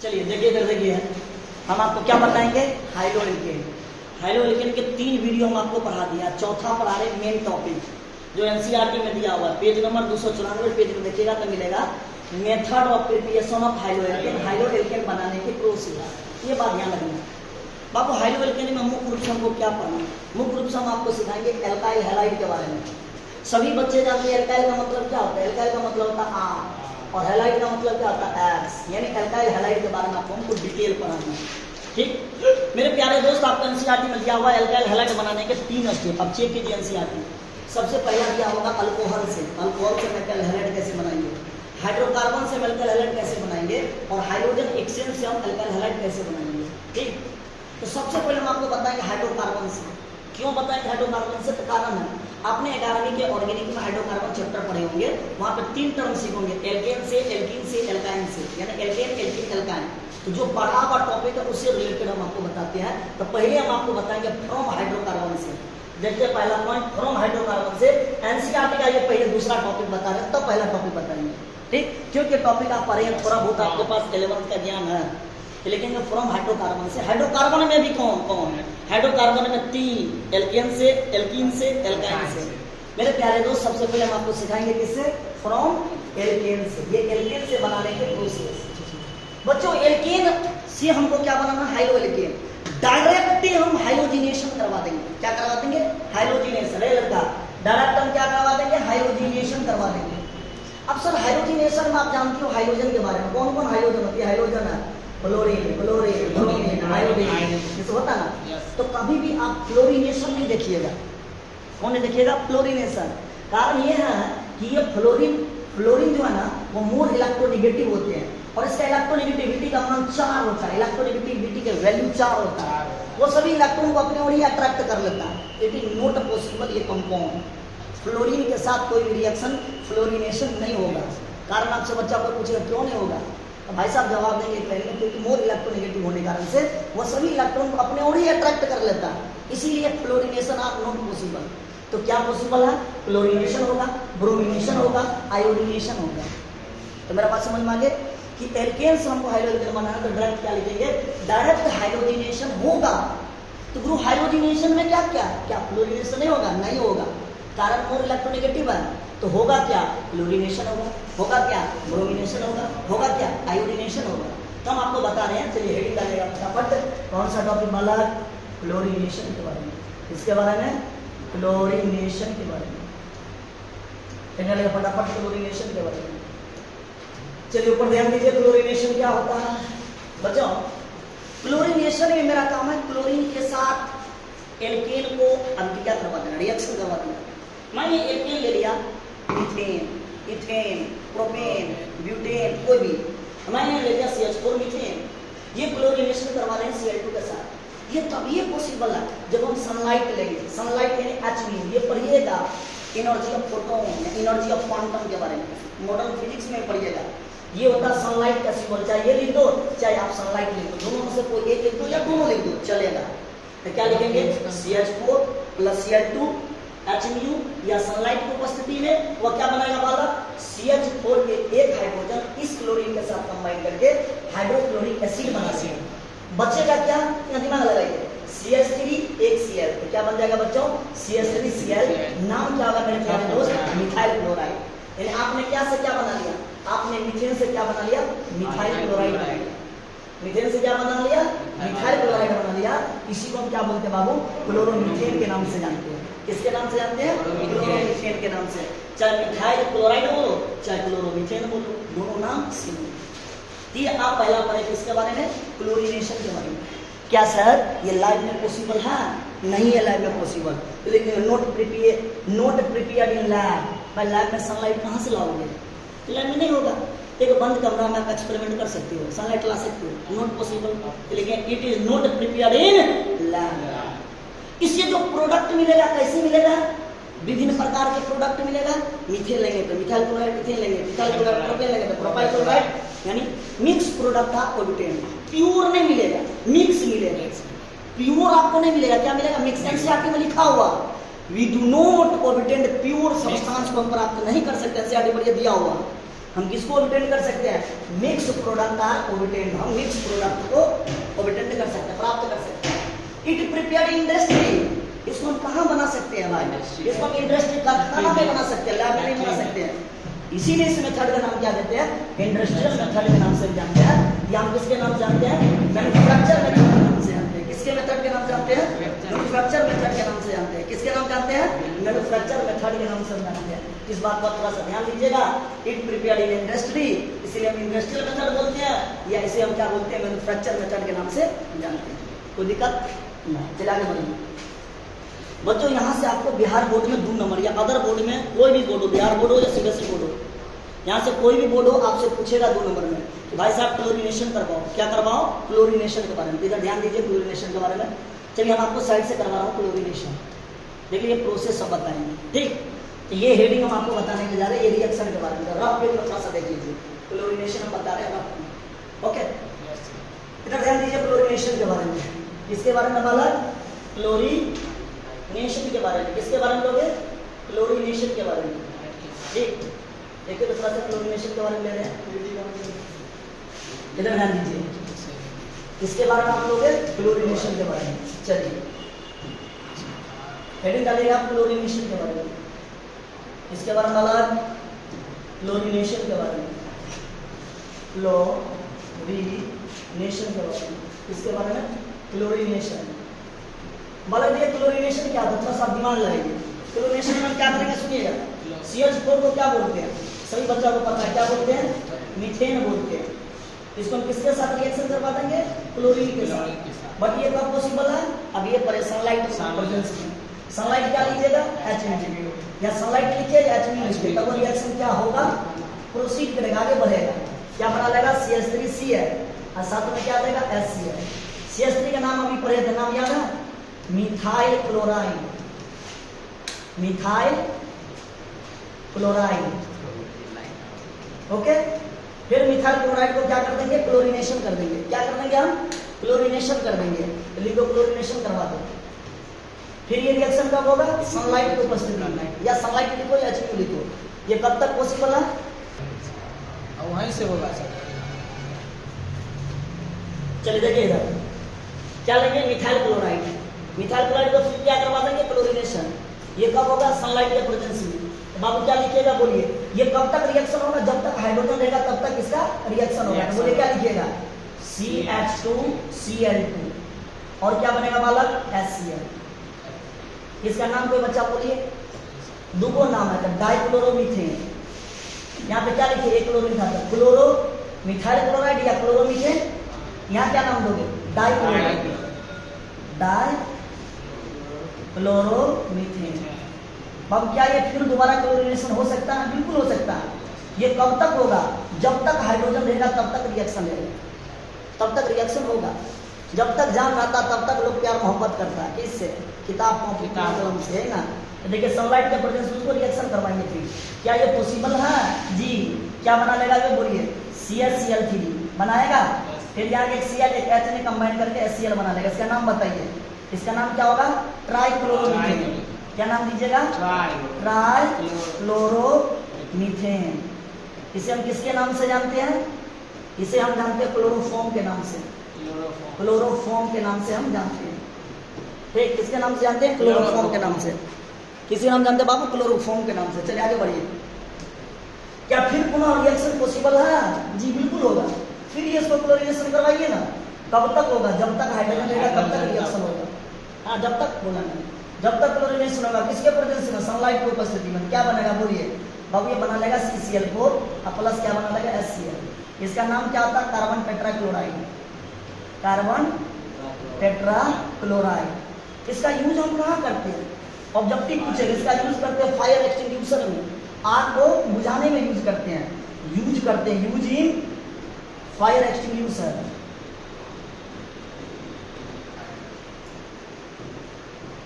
चलिए देखिए इधर देखिए, हम आपको क्या बताएंगे, हाइलो एल्केन। हाइलो एल्केन के 3 वीडियो हम आपको पढ़ा दिया, चौथा पढ़ा रहे मेन टॉपिक जो एनसीईआरटी में दिया हुआ है, पेज नंबर 294 पेज में देखिएगा तो मिलेगा method of preparation of haloalkane, haloalkane बनाने की प्रोसीजर। ये बात ध्यान रखना बाबू। हाइलो एल्केन में मुख्य रूप से हमको क्या पढ़ना, मुख्य रूप से हम आपको सिखाएंगे एल्काइल हैलाइड के बारे में। सभी बच्चे जानते हैं एल्काइल का मतलब क्या होता है, एल्काइल का मतलब होता है आर और हैलाइड का मतलब क्या होता है एक्स, यानी एल्काइल हैलाइड के बारे में आपको हमको डिटेल पढ़ाना है। ठीक मेरे प्यारे दोस्त, आपको एनसीईआरटी में दिया हुआ एल्काइल हैलाइड बनाने के 3 स्टेप। अब चेक कीजिए एनसीईआरटी। सबसे पहला क्या होगा, अल्कोहल से एल्काइल हैलाइड कैसे बनाएंगे, हाइड्रोकार्बन से एल्काइल हैलाइड कैसे बनाएंगे, और हाइड्रोजन एक्सचेंज से हम एल्काइल हैलाइड कैसे बनाएंगे। ठीक, तो सबसे पहले हम आपको बताएंगे हाइड्रोकार्बन से। क्यों बताएंगे हाइड्रोकार्बन से, तो कारण है आपने 11वीं के ऑर्गेनिक में हाइड्रोकार्बन चैप्टर पढ़े होंगे, वहां पे 3 टर्म सीखोगे, एल्केन से, एल्कीन से, एल्काइन से, यानी एल्केन, एल्कीन, एल्काइन। तो जो पढ़ा हुआ टॉपिक है उससे रिलेटेड हम आपको बताते हैं। तो पहले हम आपको बताएंगे फ्रॉम हाइड्रोकार्बन से। देखते हैं पहला पॉइंट फ्रॉम हाइड्रोकार्बन से। एनसीईआरटी का ये पहले दूसरा टॉपिक बता रहे हैं, तो पहला टॉपिक बताएंगे। ठीक, क्योंकि टॉपिक आप पढ़े हैं, थोड़ा बहुत आपके पास 11th का ज्ञान है, लेकिन फ्रॉम हाइड्रोकार्बन से। हाइड्रोकार्बन में भी कौन कौन है, हाइड्रोकार्बन में 3, एल्केन से, एल्कीन से, एल्काइन से। मेरे प्यारे दोस्त, सबसे पहले हम आपको सिखाएंगे किससे, फ्रॉम एल्केन से। ये एल्केन से बनाने के प्रोसेस। बच्चों एल्केन से हमको क्या बनाना, हाइलो एल्केन। डायरेक्ट हम हाइलोजिनेशन करवा देंगे। क्या करवा देंगे, हाइलोजिनेशन। लड़का डायरेक्ट हम क्या करवा देंगे, हाइलोजिनेशन करवा देंगे। अब सर हाइलोजिनेशन में आप जानते हो हाइड्रोजन के बारे में, कौन कौन हाइड्रोजन होती है, हाइड्रोजन है क्लोरीन, क्लोरीन, ब्रोमीन, आयोडीन, जैसे होता ना। तो कभी भी आप फ्लोरीनेशन नहीं देखिएगा। कौन नहीं देखिएगा, फ्लोरीनेशन। कारण ये है कि ये फ्लोरीन जो है ना वो मोर इलेक्ट्रोनेगेटिव होते हैं, और इसका इलेक्ट्रोनेगेटिविटी का मान 4 होता है। इलेक्ट्रोनेगेटिविटी का वैल्यू 4 होता है। वो सभी इलेक्ट्रॉन को अपने ओर ही अट्रैक्ट कर लेता है। इट इज नॉट पॉसिबल ये कंपाउंड, फ्लोरीन के साथ कोई भी रिएक्शन फ्लोरीनेशन नहीं होगा। कारण आपसे बच्चा को पूछेगा क्यों नहीं होगा, तो भाई साहब जवाब देंगे पहले, क्योंकि मोर इलेक्ट्रोनेगेटिव होने के कारण से वो सभी इलेक्ट्रॉन को अपने ओर ही अट्रैक्ट कर लेता है, इसीलिए फ्लोरीनेशन आर नॉट पॉसिबल। तो क्या पॉसिबल है, क्लोरीनेशन होगा, ब्रोमिनेशन होगा, आयोडीनेशन होगा। तो मेरा बात समझ में आ गया कि एल्केन से हमको हाइड्रोजन बनाना, तो डायरेक्ट क्या लिखेंगे, डायरेक्ट हाइड्रोजनेशन होगा। तो गुरु हाइड्रोजनेशन में क्या क्या क्या फ्लोरीनेशन नहीं होगा, नहीं होगा, कारण मोर इलेक्ट्रोनेगेटिव है। तो होगा क्या, क्लोरीनेशन होगा क्या, ब्रोमिनेशन होगा क्या, आयोडीनेशन होगा। तो हम आपको बता रहे हैं। चलिए हेडिंग डालेगा फटाफट, कौन सा टॉपिक वाला, क्लोरीनेशन के बारे में, इसके बारे में, क्लोरीनेशन के बारे में डालेगा फटाफट, क्लोरीनेशन के बारे में। चलिए ऊपर ध्यान दीजिए, क्लोरीनेशन क्या होता है बच्चों। क्लोरीनेशन में मेरा काम है क्लोरीन के साथ एल्केन को अभिक्रिया करवा देना, रिएक्शन करवा देना। मैंने एल्केन ले लिया, मीथेन, इथेन, प्रोपेन, ब्यूटेन, कोई भी, मैंने ले लिया CH4 मीथेन। ये क्लोरीनेशन करवा रहे हैं Cl2 के साथ। ये तब ये पॉसिबल है जब हम सनलाइट लेंगे। सनलाइट यानी H, ये पढ़िएगा energy of photon, energy of quantum के बारे में, मॉडर्न फिजिक्स में पढ़िएगा। ये होता है सनलाइट का सिंबल, चाहे ये लिख दो चाहे आप सनलाइट लिख दो, दोनों में से कोई एक लिख दो या दोनों लिख दो चलेगा। तो क्या लिखेंगे, CH4 + Cl2 HMU, या सनलाइट की उपस्थिति में वो क्या बनाएगा वाला, CH4 के एक हाइड्रोजन इस क्लोरीन के साथ कंबाइन करके हाइड्रोक्लोरिक एसिड बना देंगे। बचेगा क्या, यहाँ दिमाग लगाइए, CH3 एक Cl, तो क्या बन जाएगा बच्चों, CH3Cl। नाम क्या होगा मेरे प्यारे दोस्त, मिथाइल क्लोराइड। यानी आपने क्या से क्या बना लिया, आपने मीथेन से क्या बना लिया, मिथाइल क्लोराइड बना लिया। मीथेन से क्या बना लिया, मिथाइल क्लोराइड बना लिया। इसी को हम क्या बोलते हैं बाबू, क्लोरोमीथेन के नाम से जानते हैं। किसके नाम से जानते हैं, क्लोरोमीथेन के नाम से। चाहे मिथाइल क्लोराइड बोलो चाहे क्लोरोमीथेन बोलो, दोनों नाम सेम है। ये आप पहला पढ़े किसके बारे में, क्लोरीनेशन के बारे में। क्या सर ये लाइव में पॉसिबल है, नहीं है लाइव में पॉसिबल, लेकिन नोट प्रिपेयर्ड इन लैब। भाई लैब में सनलाइट कहाँ से लाओगे, लैब में नहीं होगा। एक बंद कमरा में आप एक्सपेरिमेंट कर सकते हो, सनलाइट ला सकते हो, नॉट पॉसिबल, लेकिन it is not prepared in lab. इससे जो प्रोडक्ट मिलेगा कैसे मिलेगा, विभिन्न प्रकार के प्रोडक्ट मिलेगा। मीथेन लेंगे तो मिथाइल क्लोराइड, मीथेन लेंगे मिथाइल क्लोराइड, प्रोपेन लेंगे तो प्रोपाइल क्लोराइड, यानी मिक्स प्रोडक्ट आपको ऑब्टेन। प्योर नहीं मिलेगा, मिक्स मिलेगा। प्योर आपको नहीं मिलेगा, क्या मिलेगा, मिक्स। एनसीईआरटी में लिखा हुआ we do not obtain pure substance को हम प्राप्त नहीं कर सकते, एनसीईआरटी पर ये दिया हुआ। हम किसको ओबिटेंड कर सकते हैं? मिक्स प्रोडक्ट आर ओबिटेंड, हम मिक्स प्रोडक्ट को ओबिटेंड कर सकते हैं, प्राप्त कर सकते हैं। इट प्रिपेयर्ड इंडस्ट्री, इसको हम कहाँ बना सकते हैं भाई? इसको हम इंडस्ट्री कहाँ पे बना सकते हैं? लैब में बना सकते हैं। इसीलिए इस मेथड का नाम क्या देते हैं? इंडस्ट्रियल मेथड के नाम से जानते हैं। या हम किसके नाम जानते हैं? मैन्युफैक्चर मेथड के नाम से जानते हैं। किसके मेथड के नाम जानते हैं? मैन्युफैक्चर मेथड के नाम से जानते हैं। किसके नाम जानते हैं? मैन्युफैक्चर मेथड के नाम से जानते हैं। इस बात पर थोड़ा सा ध्यान दीजिएगा। इट प्रिपेयर्ड इन इंडस्ट्री, इसीलिए हम इंडस्ट्रियल मेथड बोलते हैं, या इसे हम क्या बोलते हैं? मैन्युफैक्चर मेथड के नाम से जानते हैं। कोई दिक्कत नहीं। चलिए आगे बढ़िए बच्चों। यहाँ से आपको बिहार बोर्ड में 2 नंबर या अदर बोर्ड में कोई भी बोर्ड हो, बिहार बोर्ड हो या सीबीएसई बोर्ड हो, यहाँ से कोई भी बोर्ड हो, आपसे पूछेगा 2 नंबर में कि भाई साहब क्लोरीनेशन करवाओ। क्या करवाओ? क्लोरीनेशन के बारे में। इधर ध्यान दीजिए क्लोरीनेशन के बारे में। चलिए हम आपको साइड से करवा रहा हूँ क्लोरीनेशन। देखिए ये प्रोसेस सब बताएंगे, ठीक। तो ये हेडिंग हम आपको बताने के जा रहे हैं, ये रिएक्शन के बारे में। रफ पेज में थोड़ा सा देख लीजिए, क्लोरीनेशन हम बता रहे हैं रफ में। ओके, इधर ध्यान दीजिए क्लोरीनेशन के बारे में। इसके बारे में वाला क्लोरीनेशन के बारे में। किसके बारे में लोगे? क्लोरीनेशन के बारे में, ठीक। देखिए तो थोड़ा सा क्लोरीनेशन के बारे में ले रहे हैं, इधर ध्यान दीजिए। इसके बारे में आप लोगे क्लोरीनेशन के बारे में। चलिए हेडिंग डालिएगा आप क्लोरीनेशन के बारे में। इसके बारे में वाला क्लोरीनेशन के बारे में, क्लोरीनेशन के बारे में। इसके बारे में क्लोरीनेशन बोला दिया। क्लोरीनेशन क्या होता है? थोड़ा सा दिमाग लगाइए। क्लोरीनेशन में क्या करेंगे सुनिएगा। CH4 को क्या बोलते हैं? सभी बच्चों को पता है क्या बोलते हैं? मीथेन बोलते हैं। इसको हम किसके साथ रिएक्शन करवा देंगे? क्लोरीन के साथ। बट ये कब पॉसिबल है? अब ये सनलाइट प्रेजेंस में। सनलाइट क्या लीजिएगा? H या सनलाइट लीजिए या H लीजिए, तब वो रिएक्शन क्या होगा? प्रोसीड करेगा, आगे बढ़ेगा। क्या बना लेगा? CH3Cl और साथ में क्या देगा? HCl। CH3 का नाम अभी पढ़े थे, नाम याद है? Methyl chloride, methyl chloride. Okay, फिर मिथाइल क्लोराइड को क्या कर देंगे? क्लोरीनेशन कर देंगे। क्या कर देंगे हम? क्लोरीनेशन कर देंगे। लिखो क्लोरीनेशन करवा दो। फिर ये रिएक्शन कब होगा? सनलाइट की उपस्थिति में, या सनलाइट लिखो या HCl लिखो। ये कब तक पॉसिबल है? वहीं से होगा सर। चलिए देखिए इधर क्या लेंगे? Methyl chloride. मिथाइल क्लोराइड को फिर क्या करवा देंगे? क्लोरीनेशन। ये कब होगा? सनलाइट के प्रेजेंस में। बाबू क्या लिखिएगा बोलिए? ये कब तक रिएक्शन होगा? जब तक हाइड्रोजन रहेगा तब तक इसका रिएक्शन होगा। बोलिए क्या लिखिएगा? CH2Cl2 और क्या बनेगा बालक? HCl। इसका नाम कोई बच्चा बोलिए। दो नाम है, डाइक्लोरोमीथेन। यहाँ पे क्या लिखिए? एक क्लोरीन था, क्लोरो मिथाइल क्लोराइड या क्लोरोमीथेन। यहाँ क्या नाम दोगे? Dichloride, dichloromethane. अब क्या ये फिर दोबारा क्लोरीनेशन हो सकता है? बिल्कुल हो सकता है। ये कब तक होगा? जब तक हाइड्रोजन रहेगा तब तक रिएक्शन रहेगा, तब तक रिएक्शन होगा। जब तक जान रहता तब तक लोग प्यार मोहब्बत करता है। किससे? किताब कलम से, है ना। तो देखिए सनलाइट के प्रेजेंस में उसको रिएक्शन करवाएंगे। फिर क्या ये पॉसिबल है? जी। क्या बना लेगा? ये बोलिए CaCl3 बनाएगा। फिर यहाँ एक Cl एक H ने कंबाइन करके HCl बना लेगा। इसका नाम बताइए। इसका नाम क्या होगा? ट्राइक्लोरोमीथेन। क्या नाम दीजिएगा? ट्राइक्लोरोमीथेन। इसे हम किसके नाम से जानते हैं? इसे हम जानते हैं क्लोरोफॉर्म के नाम से। क्लोरोफॉर्म के नाम से हम जानते हैं। ठीक, किसके नाम से जानते हैं? क्लोरोफॉर्म के नाम से। किसी नाम जानते हैं बाबू? क्लोरोफॉर्म के नाम से। चलिए आगे बढ़िए। क्या फिर पुनः रिएक्शन पॉसिबल है? जी बिल्कुल होगा। फिर ये इसको क्लोरीनेशन करवाइए ना। कब तक होगा? जब तक हाइड्रोजन रहेगा तब तक रिएक्शन होगा। हाँ, जब तक बोला नहीं, जब तक क्लोरीनेशन होगा। किसके प्रेजेंस में? सनलाइट की उपस्थिति में। क्या बनेगा बोलिए? बाबू ये बना लेगा CCl4 और प्लस क्या बना लेगा? HCl। इसका नाम क्या होता है? Carbon tetrachloride. Carbon tetrachloride. इसका यूज हम कहाँ करते हैं? ऑब्जेक्टिव पूछेगा। इसका यूज करते हैं फायर एक्सटिंग्विशर में, आग को बुझाने में यूज करते हैं। यूज करते हैं, यूज इन फायर एक्सटिंग्विशर।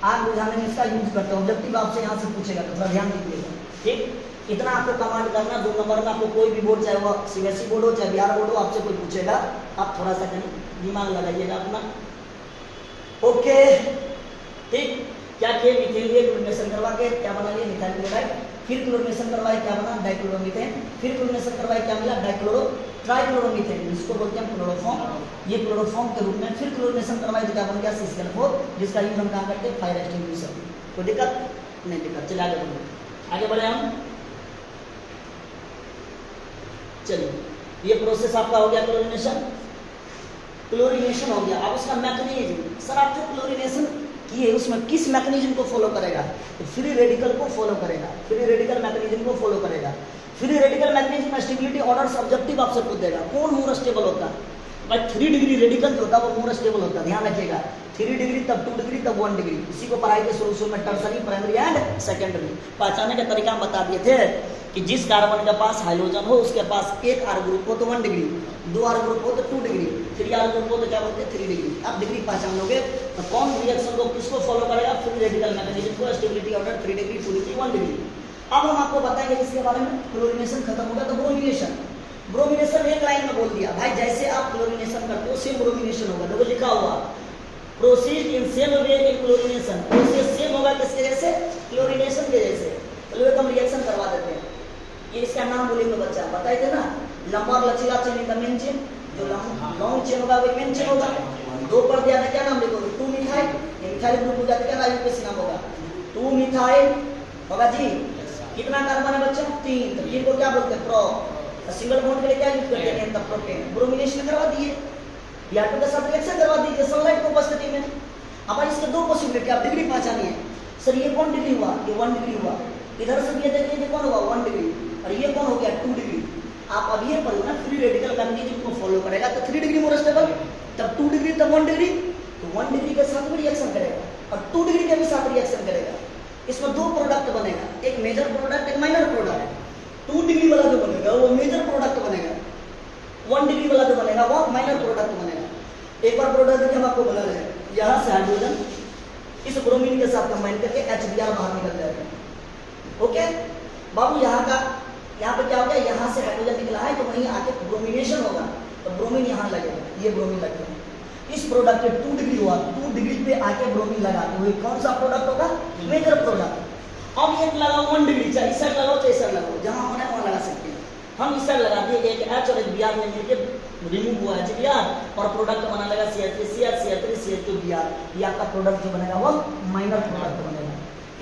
आग बुझाने में इसका यूज करते हैं। ऑब्जेक्टिव आपसे यहाँ से पूछेगा तो थोड़ा ध्यान दीजिएगा। ठीक, इतना आपको कमांड करना। 2 नंबर में आपको कोई भी बोर्ड, चाहे वो CBSE बोर्ड हो चाहे बिहार बोर्ड हो, आपसे कोई पूछेगा, आप थोड़ा सा कहीं दिमाग लगाइएगा अपना। ओके, ठीक। क्या किए? मिथेन लिए क्लोरीनेशन करवा के क्या बना लिए? मिथाइल क्लोराइड फिर क्लोरीनेशन करवाए क्या बना, डाइक्लोरोमीथेन, फिर क्लोरीनेशन करवाए क्या मिला, ट्राइक्लोरोमीथेन, जिसको बोलते हैं क्लोरोफॉर्म। ये क्लोरोफॉर्म के रूप में फिर क्लोरीनेशन करवाए तो क्या बन गया, CCl4, जिसका यूज हम कहाँ करते हैं, फायर एक्सटिंग्विशर। कोई दिक्कत नहीं, दिक्कत। चलिए आगे बढ़ो, आगे बढ़े हम। चलिए ये प्रोसेस आपका हो गया क्लोरीनेशन, क्लोरीनेशन हो गया। अब उसका मैकेनिज्म, सर आप जो क्लोरीनेशन किए उसमें किस मैकेनिज्म को फॉलो करेगा, तो फ्री रेडिकल को फॉलो करेगा, फ्री रेडिकल मैकेनिज्म को फॉलो करेगा। फ्री रेडिकल मैकेनिज्म में स्टेबिलिटी ऑर्डर सब्जेक्टिव आपसे पूछ देगा, कौन मोर स्टेबल होता है भाई। 3 डिग्री रेडिकल जो होता है वो मोर स्टेबल होता है, ध्यान रखिएगा। 3 डिग्री तब 2 डिग्री तब 1 डिग्री। इसी को पढ़ाई के शुरू में टर्सरी, प्राइमरी एंड सेकेंडरी पहचाने का तरीका हम बता दिए थे कि जिस कार्बन के पास हाइड्रोजन हो उसके पास एक R ग्रुप हो तो 1 डिग्री, 2 R ग्रुप हो तो 2 डिग्री, 3 R ग्रुप हो तो क्या बोलते हैं 3 डिग्री। आप डिग्री पहचान लोगे तो कौन रिएक्शन को किसको फॉलो करेगा, फ्री रेडिकल मैकेनिज्म को, stability order 3 degree, 2 degree, 1 degree. अब हम आपको बताएंगे इसके बारे में। क्लोरीनेशन खत्म होगा तो ब्रोमिनेशन। ब्रोमिनेशन एक लाइन में बोल दिया भाई, जैसे आप क्लोरीनेशन करते हो सेम ब्रोमिनेशन होगा। देखो लिखा हुआ proceed in same way in chlorination, process same होगा किसके जैसे, क्लोरीनेशन के जैसे। चलो एक हम रिएक्शन करवा देते हैं। ये इसका नाम बोलेंगे बच्चा, बताए थे ना, लंबा और लचीला chain in the main chain. जो लॉन्ग चेन होगा वो मेन चेन होगा। 2 पर दिया था, क्या नाम लिखोगे, 2 मिथाइल। मिथाइल ग्रुप हो जाता है, क्या आईयूपीएसी नाम होगा, 2 मिथाइल होगा जी। कितना कार्बन है बच्चा, 3। तो 3 को क्या बोलते हैं, प्रो। सिंगल बॉन्ड के लिए क्या यूज करते हैं, तब प्रोपेन। ब्रोमिनेशन करवा दिए, P2 के साथ रिएक्शन करवा दीजिए सनलाइट की उपस्थिति में। अब इसके 2 पॉसिबिलिटी, आप डिग्री पहचानिए। सर ये कौन डिग्री हुआ, ये 1 डिग्री हुआ। इधर से ये देखिए ये कौन हुआ, 1 डिग्री, और ये कौन हो गया, 2 डिग्री। आप अब ये पढ़ो ना, फ्री रेडिकल मैकेनिज्म को फॉलो करेगा तो 3 डिग्री मोर स्टेबल, तब 2 डिग्री तब 1 डिग्री, तो 1 डिग्री के साथ भी रिएक्शन करेगा और 2 डिग्री के भी साथ रिएक्शन करेगा। इसमें 2 प्रोडक्ट बनेगा, एक मेजर प्रोडक्ट, एक माइनर प्रोडक्ट। 2 डिग्री वाला जो बनेगा वो मेजर प्रोडक्ट बनेगा, 1 डिग्री वाला जो बनेगा वो माइनर प्रोडक्ट बनेगा। एक बार प्रोडक्ट देखिए हम आपको बना रहे हैं, यहाँ से हाइड्रोजन इस ब्रोमीन के साथ कंबाइन करके HBr बाहर निकल जाएगा। ओके बाबू, यहाँ पे क्या हो गया, यहाँ से हाइड्रोजन निकला है तो वहीं आके ब्रोमिनेशन होगा, तो ब्रोमीन यहाँ लगेगा, ये ब्रोमीन लगेगा। इस प्रोडक्ट पे 2 डिग्री हुआ, 2 डिग्री पे आके ब्रोमीन लगा तो कौन सा प्रोडक्ट होगा, मेजर प्रोडक्ट। अब ये लगाओ 1 डिग्री, चाहे इस साइड लगाओ चाहे इस साइड लगाओ, जहाँ होना है वहाँ लगा सकते हैं। हम इस साइड लगा दिए, एक H और एक Br में मिलकर रिमूव हुआ HBr और प्रोडक्ट बना लगा CH3 Br। ये आपका प्रोडक्ट जो बनेगा वो माइनर प्रोडक्ट बनेगा।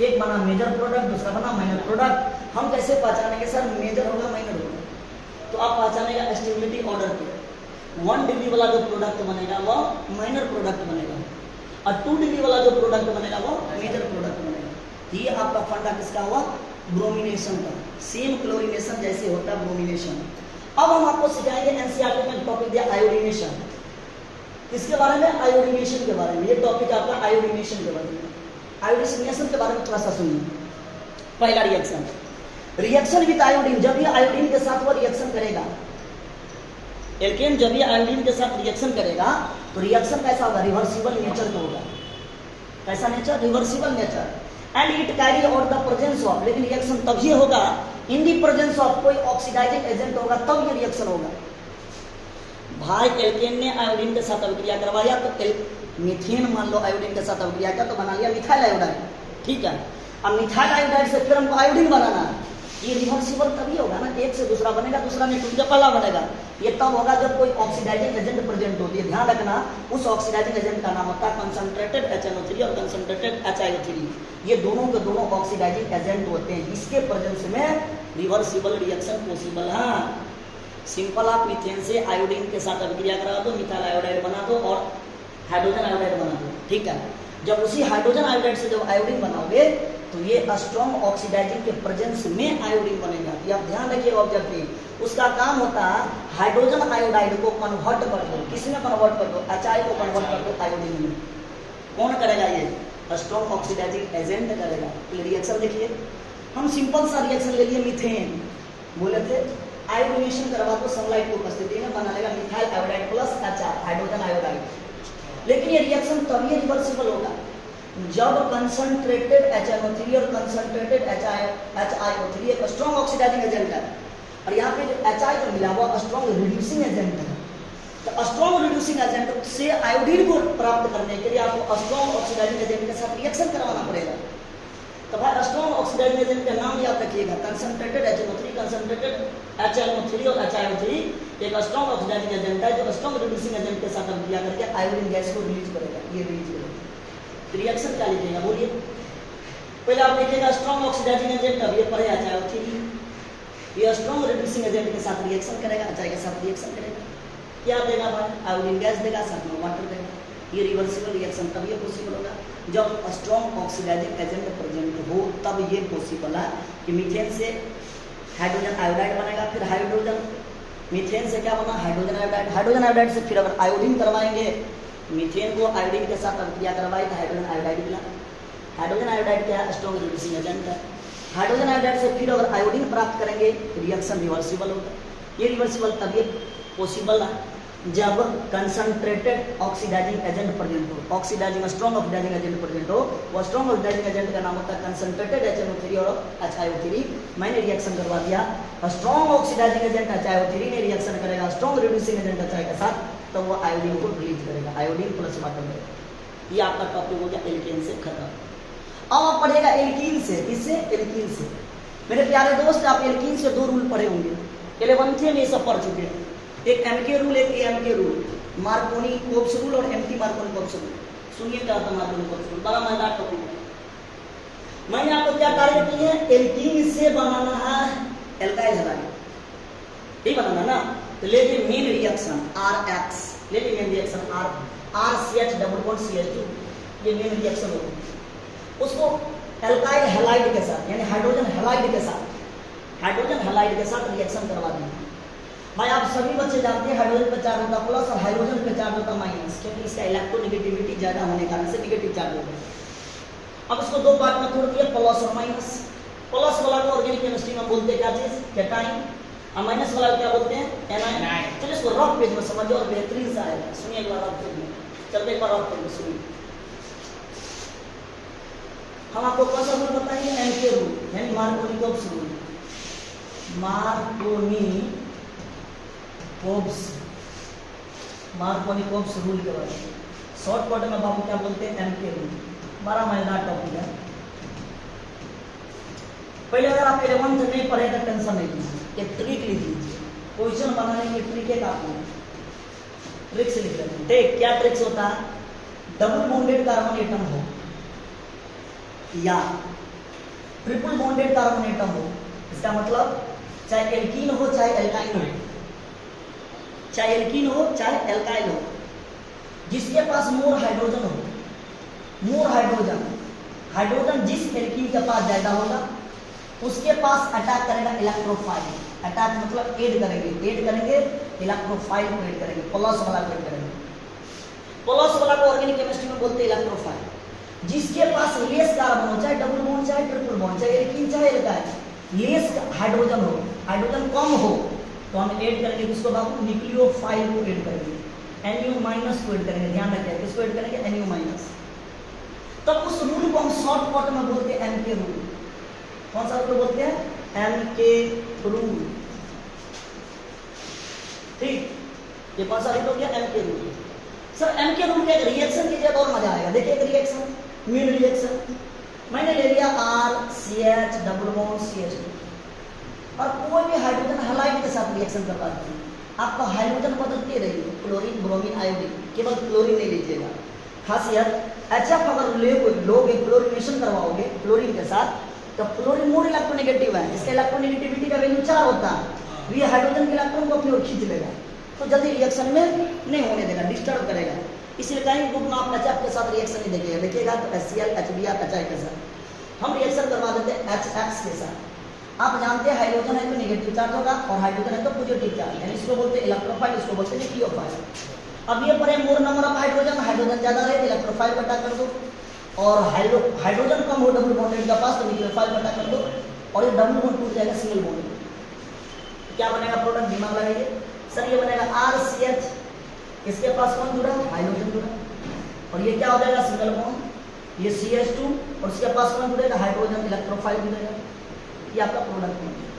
एक बना मेजर प्रोडक्ट, दूसरा बना माइनर प्रोडक्ट। हम कैसे पहचानेंगे सर, मेजर होगा माइनर होगा, तो आप पहचानेगा स्टेबिलिटी ऑर्डर पे। 1 डिग्री वाला जो प्रोडक्ट बनेगा वो माइनर प्रोडक्ट बनेगा और 2 डिग्री वाला जो प्रोडक्ट बनेगा वो मेजर प्रोडक्ट बनेगा। ये आपका फंडा किसका हुआ, ब्रोमिनेशन का। सेम क्लोरीनेशन जैसे होता है ब्रोमिनेशन। अब हम आपको सिखाएंगे एनसीईआरटी में टॉपिक दिया आयोडीनेशन। किसके बारे में, आयोडीनेशन के बारे में। ये टॉपिक आपका आयोडीनेशन के बारे में। आयोडीनेशन के बारे में थोड़ा सा सुनिए। पहला रिएक्शन, रिएक्शन विद आयोडीन। जब ये आयोडीन के साथ वो रिएक्शन करेगा, एल्केन जब ये आयोडीन के साथ रिएक्शन करेगा तो रिएक्शन कैसा होगा, रिवर्सिबल नेचर का होगा। कैसा nature, reversible nature. And it carry out the presence of, लेकिन रिएक्शन तभी होगा इन दी प्रेजेंस ऑफ, कोई ऑक्सीडाइजिंग एजेंट होगा तब ये रिएक्शन होगा। भाई एल्केन ने आयोडीन के साथ अभिक्रिया करवाया तो मीथेन मान लो आयोडीन के साथ अभिक्रिया किया तो बना लिया मिथाइल आयोडाइड, ठीक है। अब मिथाइल आयोडाइड से फिर हमको आयोडीन बनाना है, ये रिवर्सिबल तभी होगा ना, एक से दूसरा बनेगा, दूसरा में टूट के पहला बनेगा। ये तब होगा जब कोई ऑक्सीडाइजिंग एजेंट प्रेजेंट होती है। ध्यान रखना, उस ऑक्सीडाइजिंग एजेंट का नाम होता है कंसंट्रेटेड HNO3 और कंसंट्रेटेड HIO3। ये दोनों के दोनों ऑक्सीडाइजिंग एजेंट होते हैं, इसके प्रेजेंस में रिवर्सिबल रिएक्शन पॉसिबल है। सिंपल, आप मीथेन से आयोडीन के साथ अभिक्रिया करा दो, मिथाइल आयोडाइड बना दो और हाइड्रोजन आयोडाइड बना दो, ठीक है। जब उसी हाइड्रोजन आयोडाइड से जब आयोडीन बनाओगे तो ये स्ट्रॉन्ग ऑक्सीडाइजिंग के प्रेजेंस में आयोडीन बनेगा। ये आप ध्यान रखिएगा ऑब्जेक्टिव। उसका काम होता है हाइड्रोजन आयोडाइड को कन्वर्ट कर दो, किसमें कन्वर्ट कर दो, HI को कन्वर्ट कर दो आयोडीन में। कौन करेगा, ये स्ट्रॉन्ग ऑक्सीडाइजिंग एजेंट करेगा। तो रिएक्शन देखिए, हम सिंपल सा रिएक्शन ले लिए, मीथेन बोले थे, आयोडीनेशन करवा दो सनलाइट की उपस्थिति में, बना लेगा methyl iodide plus HI, hydrogen iodide. लेकिन ये रिएक्शन तभी रिवर्सिबल होगा जब कंसंट्रेटेड HNO3 और कंसंट्रेटेड HIO3 एक स्ट्रॉन्ग ऑक्सीडाइजिंग एजेंट है और यहाँ पे जो HI को मिला हुआ स्ट्रॉन्ग रिड्यूसिंग एजेंट है। तो स्ट्रॉन्ग रिड्यूसिंग एजेंट से आयोडीन को प्राप्त करने के लिए आपको स्ट्रॉन्ग ऑक्सीडाइजिंग एजेंट के साथ रिएक्शन करवाना पड़ेगा। तो भाई स्ट्रॉन्ग ऑक्सीडाइजिंग एजेंट का नाम याद रखिएगा, कंसंट्रेटेड HNO3, कंसंट्रेटेड HNO3 और HIO3 एक स्ट्रॉन्ग ऑक्सीडाइजिंग एजेंट है जो स्ट्रॉन्ग रिड्यूसिंग एजेंट के साथ अभिक्रिया करके आयोडीन गैस को रिलीज करेगा, ये रिलीज करेगा। रिएक्शन क्या लिखिएगा बोलिए, पहले आप लिखिएगा स्ट्रॉन्ग ऑक्सीडाइजिंग एजेंट, अब ये पढ़े HIO3, ये स्ट्रॉन्ग रिड्यूसिंग एजेंट के साथ रिएक्शन करेगा, HI के साथ रिएक्शन करेगा, क्या देगा भाई, आयोडीन गैस देगा, साथ में वाटर देगा। ये रिवर्सिबल रिएक्शन तब ये पॉसिबल होगा जब स्ट्रॉन्ग ऑक्सीडाइजिंग एजेंट प्रेजेंट हो, तब ये पॉसिबल है कि मीथेन से हाइड्रोजन आयोडाइड बनेगा, फिर हाइड्रोजन मीथेन से क्या बना, हाइड्रोजन आयोडाइड, हाइड्रोजन आयोडाइड से फिर अगर आयोडीन करवाएंगे, मीथेन को आयोडीन के साथ अभिक्रिया करवाए तो हाइड्रोजन आयोडाइड मिला। हाइड्रोजन आयोडाइड क्या है, स्ट्रॉन्ग रिड्यूसिंग एजेंट है। हाइड्रोजन आयोडाइड से फिर अगर आयोडीन प्राप्त करेंगे रिएक्शन रिवर्सिबल होगा। ये रिवर्सिबल तब ये पॉसिबल है जब कंसंट्रेटेड ऑक्सीडाइजिंग एजेंट प्रेजेंट हो, oxidising strong oxidising agent present हो। वो स्ट्रॉन्ग ऑक्सीडाइजिंग एजेंट का नाम होता है कंसंट्रेटेड HNO3 और HIO3। मैंने रिएक्शन करवा दिया, स्ट्रॉन्ग ऑक्सीडाइजिंग एजेंट HIO3 ने रिएक्शन करेगा स्ट्रॉन्ग रिड्यूसिंग एजेंट HI के साथ, तो वो आयोडीन को रिलीज करेगा, आयोडीन प्लस वाटर देगा। ये आपका टॉपिक हो गया एल्केन से खत्म। अब आप पढ़ेगा एल्कीन से, इससे एल्कीन से। मेरे प्यारे दोस्त आप एल्कीन से दो रूल पढ़े होंगे, 11th में ये सब पढ़ चुके हैं, एक MK रूल एक AMK rule, Markovnikov cops rule और एंटी मार्कोनी कोप्स रूल। सुनिए क्या होता है मार्कोनी कोप्स रूल, बड़ा मजेदार टॉपिक है। मैंने आपको क्या कार्य की है, एल्कीन से बनाना है एल्काइल हैलाइड, यही बनाना ना, तो ले लीजिए मेन रिएक्शन RX, ले लीजिए main reaction RCH double bond CH2, ये मेन रिएक्शन होगी। उसको एल्काइल हैलाइड के साथ यानी हाइड्रोजन हैलाइड के साथ, हाइड्रोजन हैलाइड के साथ रिएक्शन करवा देंगे। भाई आप सभी बच्चे जानते हैं हाइड्रोजन पे चार्ज होता प्लस और हाइड्रोजन पे चार्ज होता माइनस, क्योंकि इसका इलेक्ट्रोनेगेटिविटी ज्यादा होने के कारण से नेगेटिव चार्ज होता है। अब इसको दो पार्ट में तोड़ दिया, प्लस और माइनस। प्लस वाला को ऑर्गेनिक केमिस्ट्री में बोलते हैं क्या चीज, कैटाइन, और माइनस वाला को क्या बोलते हैं, एनायन। चलिए इसको रफ पेज में समझो और बेहतरीन सा आएगा। सुनिए एक बार रफ पेज में, चलते एक बार रफ पेज में सुनिए। हम आपको कौन सा रूल बताएंगे, MK रूल यानी Markovnikov cops rule, Markovnikov cops rule के बारे में शॉर्टकट में बाबू क्या बोलते हैं, MK रूल। बड़ा मजेदार टॉपिक है। पहले अगर आप 11th नहीं पढ़े तो टेंशन नहीं लीजिए, एक ट्रिक लिख लीजिए, क्वेश्चन बनाने की ट्रिक है, आपको ट्रिक्स लिख लेते हैं। क्या ट्रिक्स होता है, डबल बॉन्डेड कार्बन एटम हो या ट्रिपल बॉन्डेड कार्बन एटम हो, इसका मतलब चाहे एल्कीन हो चाहे एल्काइन हो, चाहे एल्कीन हो चाहे एल्काइल हो, जिसके पास मोर हाइड्रोजन हो, मोर हाइड्रोजन, हाइड्रोजन जिस एल्कीन के पास ज्यादा होगा उसके पास अटैक करेगा इलेक्ट्रोफाइल। अटैक मतलब ऐड करेंगे इलेक्ट्रोफाइल को ऐड करेंगे, प्लस वाला को ऐड करेंगे। प्लस वाला को ऑर्गेनिक केमिस्ट्री में बोलते हैं इलेक्ट्रोफाइल। जिसके पास लेस कार्बन हो, चाहे डबल बॉन्ड चाहे ट्रिपल बॉन्ड, चाहे एल्कीन चाहे एल्काइल, लेस हाइड्रोजन हो, हाइड्रोजन कम हो, तो हम ऐड करेंगे किसको बाबू, न्यूक्लियोफाइल को ऐड करेंगे, NU माइनस को ऐड करेंगे। ध्यान रखिए किसको ऐड करेंगे, NU माइनस। तब उस रूल को हम शॉर्टकट में बोलते हैं MK रूल। कौन सा रूल बोलते हैं, MK रूल। ठीक, ये कौन सा रूल हो गया, MK rule. Sir MK rule का एक रिएक्शन कीजिए और मजा आएगा। देखिए एक रिएक्शन, मेन रिएक्शन मैंने ले लिया RCH डबल बॉन्ड CH2 और कोई भी हाइड्रोजन हैलाइड के साथ रिएक्शन करवा दीजिए। आपका हाइड्रोजन बदलते रहिए, क्लोरीन ब्रोमीन आयोडीन, केवल क्लोरीन नहीं लीजिएगा। खासियत HF अगर लोगे क्लोरीनेशन करवाओगे क्लोरीन के साथ, तो क्लोरीन मोर इलेक्ट्रोनेगेटिव है, इसका इलेक्ट्रोनेगेटिविटी का वैल्यू 4 होता है। ये हाइड्रोजन के इलेक्ट्रॉन को अपनी ओर खींच लेगा, तो जल्दी रिएक्शन में नहीं होने देगा, डिस्टर्ब करेगा। इसलिए कहीं बुक में आप HF के साथ रिएक्शन नहीं देखिएगा, देखिएगा तो HCl HBr HI के साथ। हम रिएक्शन करवा देते हैं HX के साथ। आप जानते हैं हाइड्रोजन है तो नेगेटिव चार्ज होगा और हाइड्रोजन है तो पॉजिटिव चार्ज, यानी इसको बोलते हैं इलेक्ट्रोफाइल, इसको बोलते हैं न्यूक्लियोफाइल। अब ये पढ़े मोर नंबर ऑफ हाइड्रोजन, हाइड्रोजन ज्यादा रहे तो इलेक्ट्रोफाइल बटा कर दो, और हाइड्रोजन कम हो डबल बॉन्डेड का पास तो न्यूक्लियोफाइल बटा कर दो, और ये डबल बॉन्ड टूट जाएगा सिंगल बॉन्ड। क्या बनेगा प्रोडक्ट, दिमाग लगाइए सर, ये बनेगा RCH, इसके पास कौन जुड़ा, हाइड्रोजन जुड़ा, और ये क्या हो जाएगा सिंगल बॉन्ड, ये CH2 और इसके पास कौन जुड़ेगा, हाइड्रोजन, इलेक्ट्रोफाइल जुड़ेगा। ये आपका प्रोडक्ट बन गया।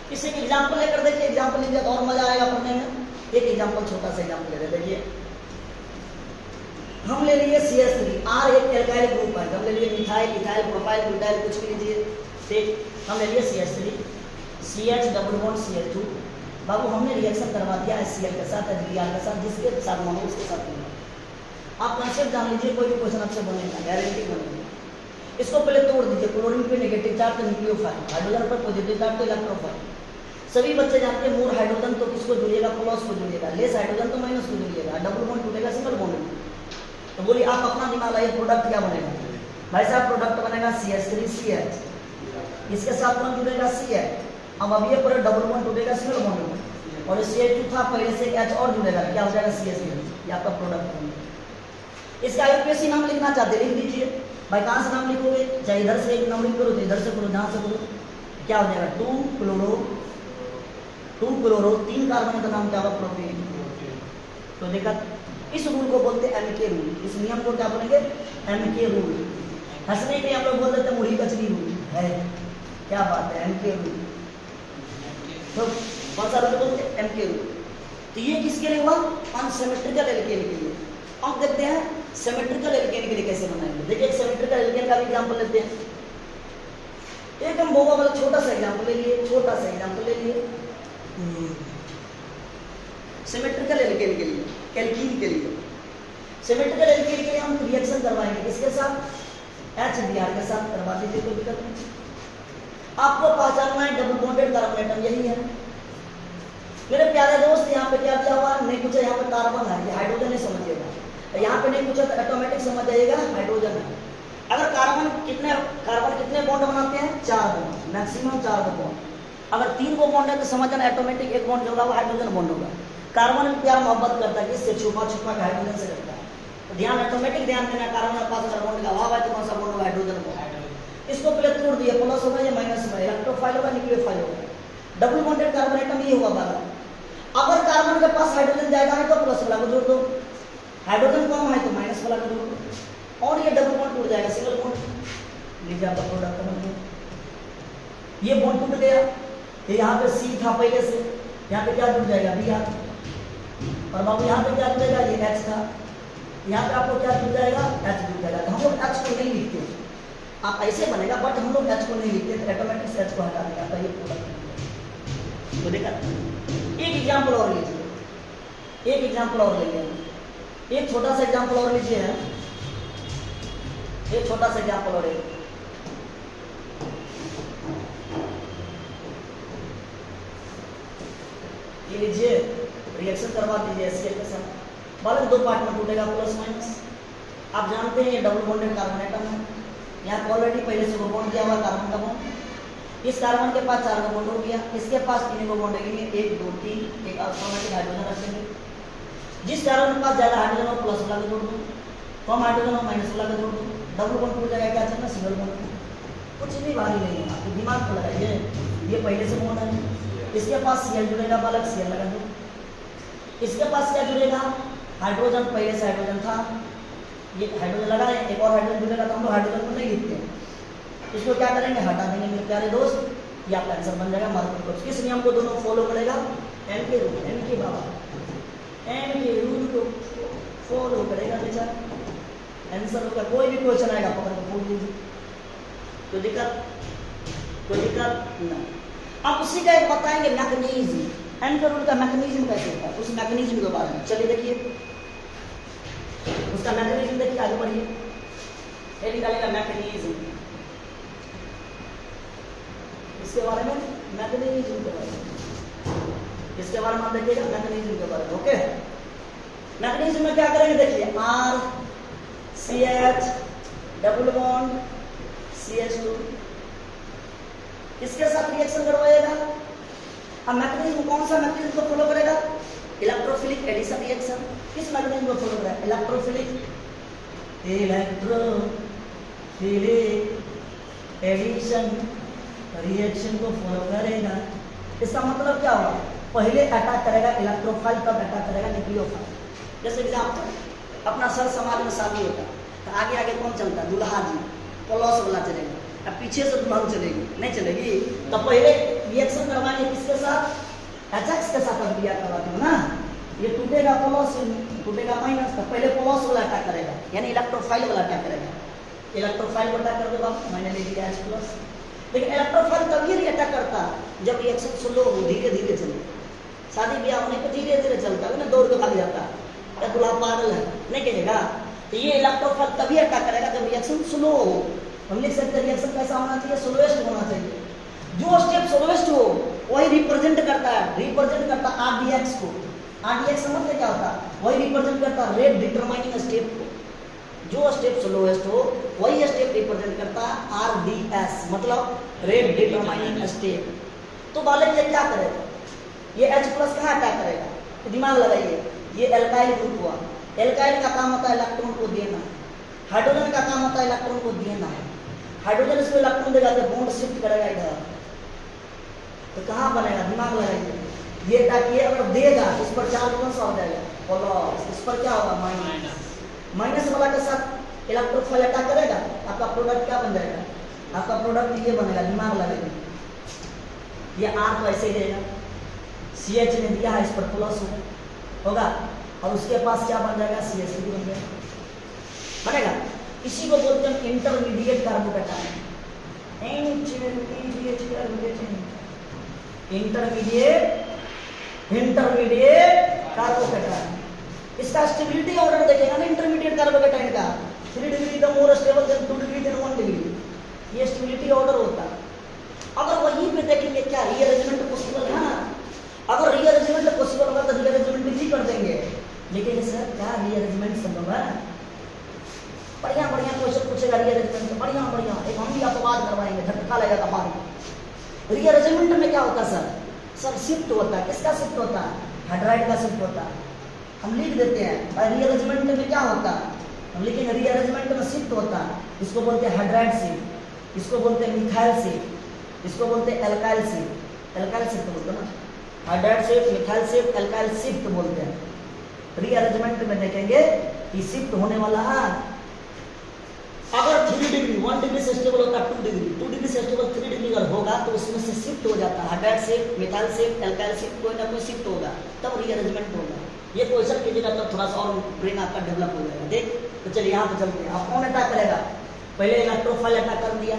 किसी एक एग्जाम्पल लेकर देखिए, एग्जाम्पल लीजिए और मजा आएगा पढ़ने में। एक एग्जाम्पल छोटा सा एग्जाम्पल ले देखिए, हम ले लिए CH3, R एक एल्काइल ग्रुप है, हम ले लिए मिथाइल, इथाइल, प्रोपाइल, ब्यूटाइल, कुछ भी लीजिए, ठीक। हम ले लिए CH3, CH double bond CH2। बाबू हमने रिएक्शन करवा दिया HCl के साथ, HBr के साथ, जिसके साथ मानो उसके साथ नहीं। आप कंसेप्ट जान लीजिए, कोई भी क्वेश्चन आपसे बनेगा, गारंटी बनेगी। इसको पहले तोड़ दीजिए, क्लोरीन पे नेगेटिव चार्ज तो न्यूक्लियोफाइल, हाइड्रोजन पर पॉजिटिव चार्ज तो इलेक्ट्रोफाइल। सभी बच्चे जानते हैं मोर हाइड्रोजन तो किसको जुड़िएगा, प्लस को जुड़िएगा, लेस हाइड्रोजन तो माइनस को जुड़िएगा, डबल बॉन्ड टूटेगा सिंगल बॉन्ड। तो बोलिए आप अपना दिमाग लाइए, प्रोडक्ट क्या बनेगा भाई साहब? प्रोडक्ट बनेगा CH3CH, इसके साथ कौन जुड़ेगा CH। अब ये पूरा डबल बॉन्ड टूटेगा सिंगल बॉन्ड में, और CH2 था पहले से H और जुड़ेगा, क्या हो जाएगा CH3, ये आपका प्रोडक्ट बनेगा। इसका IUPAC नाम लिखना चाहते लिख दीजिए भाई, कहाँ से नाम लिखोगे, चाहे इधर से एक नंबरिंग करो तो इधर से करो, जहाँ से करो, क्या हो जाएगा 2 क्लोरो 3 कार्बन का नाम क्या होगा, प्रोपेन। तो देखा, इस रूल को बोलते हैं MK रूल, इस नियम को क्या बोलेंगे, MK रूल। हंसने के हम लोग बोल देते हैं मुड़ी कचरी रूल है, क्या बात है, MK रूल। तो कौन सा रूल बोलते हैं, MK रूल। तो ये किसके लिए हुआ, अनसिमेट्रिकल एल्केन के लिए। अब देखते हैं सिमेट्रिकल एल्केन के लिए कैसे बनाएंगे। देखिए एक सिमेट्रिकल एल्केन का भी एग्जांपल लेते हैं। एक हम बोगा वाला छोटा सा एग्जांपल ले लिए, छोटा सा एग्जांपल ले लिए सिमेट्रिकल एल्केन के लिए, एल्कीन के लिए। सिमेट्रिकल एल्केन के लिए हम रिएक्शन करवाएंगे किसके साथ, HBr के साथ। करवा दीजिए, कोई दिक्कत नहीं। आपको पहचानना है डबल बॉन्डेड कार्बन एटम, यही है मेरे प्यारे दोस्त। यहाँ पे क्या क्या हुआ, नहीं पूछा, यहाँ पे कार्बन है, ये हाइड्रोजन नहीं समझिएगा। यहाँ पे नहीं पूछा तो ऑटोमेटिक समझ जाइएगा हाइड्रोजन है। अगर कार्बन कितने बॉन्ड बनाते हैं, 4 बॉन्ड, मैक्सिमम 4 बॉन्ड। अगर 3 को बॉन्ड है तो समझ जाना ऑटोमेटिक 1 बॉन्ड होगा, वो हाइड्रोजन बॉन्ड होगा। कार्बन प्यार मोहब्बत करता है, इससे छुपा छुपा के हाइड्रोजन से करता है। तो ध्यान ऑटोमेटिक ध्यान देना, कार्बन के पास अगर बॉन्ड का अभाव है तो कौन सा बॉन्ड होगा, हाइड्रोजन बॉन्ड। इसको पहले तोड़ दिए, प्लस होगा या माइनस होगा, इलेक्ट्रोफाइल होगा न्यूक्लियोफाइल होगा। डबल बॉन्डेड कार्बन एटम ये होगा बाला। अगर कार्बन के पास हाइड्रोजन जाएगा है तो प्लस वाला को जोड़ दो, हाइड्रोजन कम है तो माइनस वाला को जोड़ दो, और ये डबल बॉन्ड टूट जाएगा, सिंगल बॉन्ड। लीजिए आपका प्रोडक्ट बन गया, ये बॉन्ड टूट गया। ये यहाँ पे C था पहले से, यहाँ पे क्या जुड़ जाएगा, Br। और बाबू यहाँ पे क्या जुड़ेगा, ये H था, यहाँ पे आपको क्या जुड़ जाएगा, H जुड़ जाएगा। तो हम लोग H को नहीं लिखते, आप ऐसे बनेगा, बट हम लोग H को नहीं लिखते, तो ऑटोमेटिक से H को हटा देगा। तो ये प्रोडक्ट। तो देखा, एक एग्जाम्पल और लीजिए, एक एग्जाम्पल और लेंगे, एक छोटा सा एग्जाम्पल और लीजिए, एक छोटा सा एग्जाम्पल और ये लीजिए, रिएक्शन करवा दीजिए HCl के साथ। बालक 2 पार्ट में टूटेगा, प्लस माइनस। आप जानते हैं ये डबल बॉन्डेड कार्बन एटम है, यहाँ ऑलरेडी पहले से बॉन्ड किया हुआ कार्बन का बॉन्ड। इस कार्बन के पास 4 का बॉन्ड हो गया, इसके पास 3 को बॉन्ड लगेंगे, 1 2 3, एक ऑटोमेटिक हाइड्रोजन रखेंगे। जिस कार्बन के पास ज्यादा हाइड्रोजन हो प्लस वाला को जोड़ दो, कम हाइड्रोजन हो माइनस वाला को जोड़ दो, डबल बॉन्ड टूट जाएगा, क्या चलना, सिंगल बॉन्ड। कुछ भी भारी नहीं है, आपके दिमाग को लगाइए, ये पहले से बॉन्ड है। इसके पास Cl जुड़ेगा, बालक Cl लगा दो। इसके पास क्या जुड़ेगा, हाइड्रोजन, पहले से हाइड्रोजन था, ये हाइड्रोजन लगाए, एक और हाइड्रोजन जुड़ेगा, तो हम लोग हाइड्रोजन को नहीं लिखते हैं। इसको क्या करेंगे, हटा देंगे मेरे प्यारे दोस्त, ये आपका आंसर बन जाएगा मार्केट। किस नियम को दोनों फॉलो करेगा, MK रूल, MK बाबा, MK रूल को फॉलो करेगा बेचारा, आंसर होगा। कोई भी क्वेश्चन आएगा पकड़ के बोल दीजिए, कोई दिक्कत ना। अब उसी का एक बताएंगे मैकेनिज्म, MK रूल का मैकेनिज्म कैसे होता है, उस मैकेनिज्म के बारे में चलिए देखिए, उसका मैकेनिज्म देखिए, आगे बढ़िए। ये निकालेगा मैकेनिज्म, इसके बारे में, मैकेनिज्म के बारे में, इसके बारे में आप देखिएगा, मैकेनिज्म के बारे में। ओके, मैकेनिज्म में क्या करेंगे देखिए, R CH double bond CH2, इसके साथ रिएक्शन करवाएगा। अब मैकेनिज्म कौन सा मैकेनिज्म को फॉलो करेगा, इलेक्ट्रोफिलिक एडिशन रिएक्शन। किस मैकेनिज्म को फॉलो करेगा, इलेक्ट्रोफिलिक एडिशन रिएक्शन को फॉलो करेगा। इसका मतलब क्या होगा, पहले अटैक करेगा इलेक्ट्रोफाइल, तब अटैक करेगा न्यूक्लियोफाइल। जैसे एग्जाम्पल, अपना सर समाज में शादी होता है तो आगे आगे कौन चलता है, दूल्हा जी, प्लस वाला चलेगा, अब पीछे से दुल्हन चलेगी, नहीं चलेगी। तो पहले रिएक्शन करवाएंगे किसके साथ, HX के साथ, अब बिया करवाते हो ना, ये टूटेगा प्लस, टूटेगा माइनस, तो पहले प्लस वाला अटैक करेगा, यानी इलेक्ट्रोफाइल वाला अटैक करेगा। इलेक्ट्रोफाइल को अटैक कर देगा, मैंने ले लिया H प्लस। लेकिन इलेक्ट्रोफाइल तभी नहीं अटैक करता जब रिएक्शन स्लो हो, धीरे धीरे चले। शादी ब्याह होने पर धीरे धीरे चलता है ना, दौड़ के भाग जाता है, क्या दूल्हा पागल है, नहीं कहेगा। तो ये इलेक्ट्रोफाइल तभी अटैक करेगा जब रिएक्शन स्लो हो। हम लिख सकते हैं रिएक्शन कैसा होना चाहिए, स्लोएस्ट होना चाहिए। जो स्टेप स्लोएस्ट हो वही रिप्रेजेंट करता है, रिप्रेजेंट करता है RDX को। RDX समझते क्या होता है, वही रिप्रेजेंट करता है रेट डिटरमाइनिंग स्टेप को। जो स्टेप स्लोएस्ट हो वही स्टेप रिप्रेजेंट करता है RDS, मतलब रेट डिटरमाइनिंग स्टेप। तो बालक ये क्या करेगा, ये H प्लस कहाँ अटैक करेगा, तो दिमाग लगाइए। ये एल्काइल ग्रुप हुआ, एल्काइल का काम होता है इलेक्ट्रॉन को देना, हाइड्रोजन का काम होता है इलेक्ट्रॉन को देना है। हाइड्रोजन इसमें इलेक्ट्रॉन देगा तो बॉन्ड शिफ्ट करेगा इधर, तो कहाँ बनेगा, दिमाग लगाइए। ये ताकि अगर देगा इस पर चार्ज कौन सा हो जाएगा, प्लस, इस पर क्या होगा, माइनस। माइनस वाला के साथ इलेक्ट्रोफाइल अटैक करेगा, आपका प्रोडक्ट क्या बन जाएगा, आपका प्रोडक्ट ये बनेगा, दिमाग लगाइए। ये R तो ऐसे ही रहेगा, CH ने दिया है, इस पर प्लस होगा, और उसके पास क्या बन जाएगा, CH3 बन जाएगा, बनेगा। इसी को बोलते हैं इंटरमीडिएट कार्बोकैटायन। Intermediate carbocation. इसका स्टेबिलिटी ऑर्डर देखेगा ना इंटरमीडिएट कार्बोकैटायन का, 3 degree the more stable than 2 degree than 1 degree, ये स्टेबिलिटी ऑर्डर होता है। अगर वहीं पे देखेंगे क्या रीअरेंजमेंट पॉसिबल है ना, अगर रीअरेंजमेंट पॉसिबल होगा तो रीअरेंजमेंट भी कर देंगे। लेकिन सर क्या रीअरेंजमेंट संभव है, बढ़िया बढ़िया क्वेश्चन पूछेगा रीअरेंजमेंट, बढ़िया बढ़िया, एक हम भी आपको बात करवाएंगे, झटका लगेगा बाहर। रीअरेंजमेंट में क्या होता है सर शिफ्ट होता है, किसका शिफ्ट होता है, हाइड्राइड का शिफ्ट होता है। हम लिख देते हैं भाई रीअरेंजमेंट में क्या होता है, हम लिखेंगे रीअरेंजमेंट में शिफ्ट होता है, इसको बोलते हैं हाइड्राइड शिफ्ट, इसको बोलते हैं मिथाइल शिफ्ट, इसको बोलते हैं एल्काइल शिफ्ट, एल्काइल शिफ्ट बोलते हैं ना, hydride shift, methyl shift, alkyl shift बोलते हैं। रीअरेंजमेंट में देखेंगे कि शिफ्ट होने वाला है। अगर 3 डिग्री 1 डिग्री से स्टेबल होता है 2 डिग्री, 2 डिग्री से स्टेबल 3 डिग्री अगर होगा तो उसमें से शिफ्ट हो जाता है, hydride shift, methyl shift, alkyl shift, कोई ना कोई शिफ्ट होगा, तब रीअरेंजमेंट होगा। ये क्वेश्चन कीजिएगा तब थोड़ा सा और ब्रेन आपका डेवलप हो जाएगा। देख तो चलिए यहाँ पे चलते हैं। अब कौन अटैक करेगा, पहले इलेक्ट्रोफाइल अटैक कर दिया,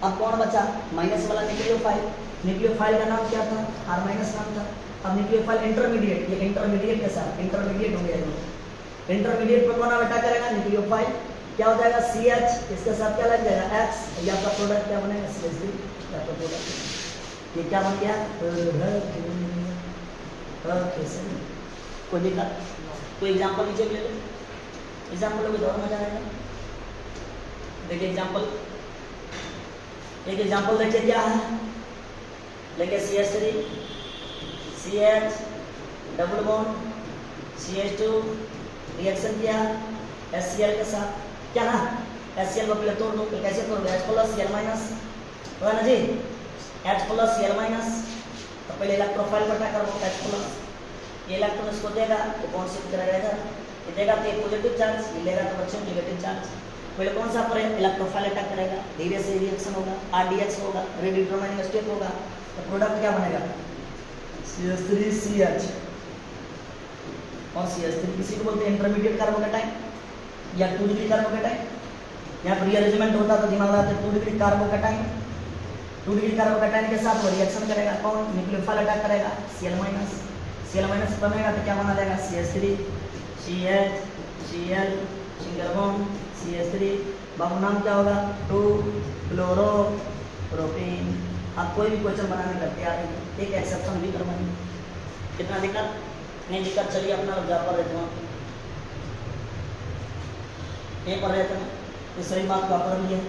अब कौन बचा, माइनस वाला न्यूक्लियोफाइल। न्यूक्लियोफाइल का नाम क्या था, R माइनस नाम था। अब न्यूक्लियोफाइल इंटरमीडिएट, ये इंटरमीडिएट के साथ इंटरमीडिएट हो गया, इंटरमीडिएट पर कौन अटैक करेगा, न्यूक्लियोफाइल, क्या हो जाएगा CH, इसके साथ क्या लग जाएगा X, ये आपका प्रोडक्ट क्या बनेगा CH3, आपका प्रोडक्ट ये क्या बन गया, कोई दिक्कत, कोई एग्जांपल नीचे ले लो, एग्जांपल में और मजा आएगा। देखिए एग्जांपल, एक एग्जांपल देखिए क्या है, लेके CH3 CH double bond CH2 reaction किया HCl के साथ, क्या ना HCl को पहले तोड़ दो, कैसे तोड़ोगे, H प्लस Cl माइनस, होगा ना जी, H प्लस Cl माइनस। तो पहले इलेक्ट्रोफाइल को अटैक करो, H प्लस, ये इलेक्ट्रॉन इसको देगा तो कौन शिफ्ट करेगा इधर, ये देगा तो पॉजिटिव चार्ज, ये लेगा तो बच्चों नेगेटिव चार्ज। पहले कौन सा पर इलेक्ट्रोफाइल अटैक करेगा, धीरे से रिएक्शन होगा, RDX होगा, रेट डिटरमाइनिंग स्टेप होगा, तो प्रोडक्ट क्या बनेगा CH3CH और CH3, किसी को बोलते हैं इंटरमीडिएट कार्बोकैटायन या 2 डिग्री कार्बोकैटायन। यहाँ पर रीअरेंजमेंट होता तो दिमाग लगाते 2 डिग्री कार्बोकैटायन, 2 डिग्री कार्बोकैटायन के साथ वो रिएक्शन करेगा, कौन न्यूक्लियोफाइल अटैक करेगा Cl माइनस, Cl माइनस बनेगा तो क्या बना जाएगा CH3 CH Cl single bond CH3, बाबू नाम क्या होगा 2 फ्लोरो प्रोपीन। आप कोई भी क्वेश्चन बनाने का तैयार है, एक एक्सेप्शन भी करवाएंगे, कितना दिक्कत नहीं दिक्कत। चलिए अपना जा पर रहते हैं, यहीं पर रहते हैं, तो सही बात को पढ़ लिया,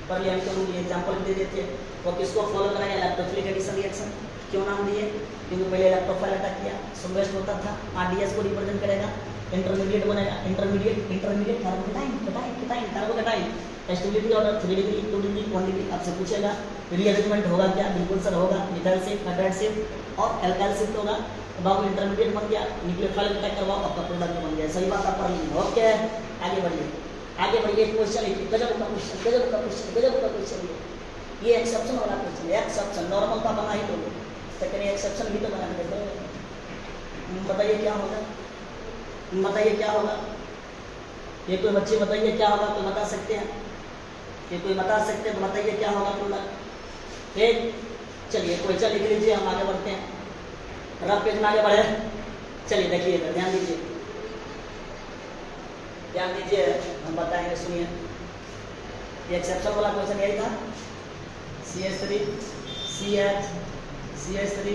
पढ़ लिया हम ये एग्जाम्पल दे देते हैं। वो किसको फॉलो करेंगे, इलेक्ट्रोफिलिक एडिशन रिएक्शन, क्यों नाम दिए, क्योंकि पहले इलेक्ट्रोफाइल अटैक किया, स्लोएस्ट होता था, RDS को रिप्रेजेंट करेगा, इंटरमीडिएट बनेगा, intermediate carbocation carbocation, stability order 3 degree 2 degree 1 degree. आपसे पूछेगा रीअरेंजमेंट होगा क्या, बिल्कुल सर होगा, मिथाइल शिफ्ट, हाइड्राइड शिफ्ट और एल्काइल शिफ्ट होगा। तो बाबू इंटरमीडिएट बन गया, न्यूक्लियोफाइल अटैक करवाओ, आपका प्रोडक्ट बन गया। सही बात आप पढ़ लीजिए। ओके आगे बढ़िए, आगे बढ़िए। क्वेश्चन गजब का क्वेश्चन, गजब का क्वेश्चन, गजब का क्वेश्चन, ये एक्सेप्शन वाला क्वेश्चन, एक्सेप्शन नॉर्मल का बना ही लोगे, सेकंड एक्सेप्शन भी तो बना के देखो। बताइए क्या होगा, बताइए क्या होगा, ये कोई बच्चे बताइए क्या होगा, कोई बता सकते हैं, ये कोई बता सकते हैं तो बताइए क्या होगा प्रोडक्ट। ठीक, चलिए कोई चल लिख लीजिए, हम आगे बढ़ते हैं, रफ पेज में आगे बढ़े। चलिए देखिए इधर ध्यान दीजिए, ध्यान दीजिए, हम बताएंगे, सुनिए। ये एक्सेप्शन वाला क्वेश्चन यही था, CH3 CH CH3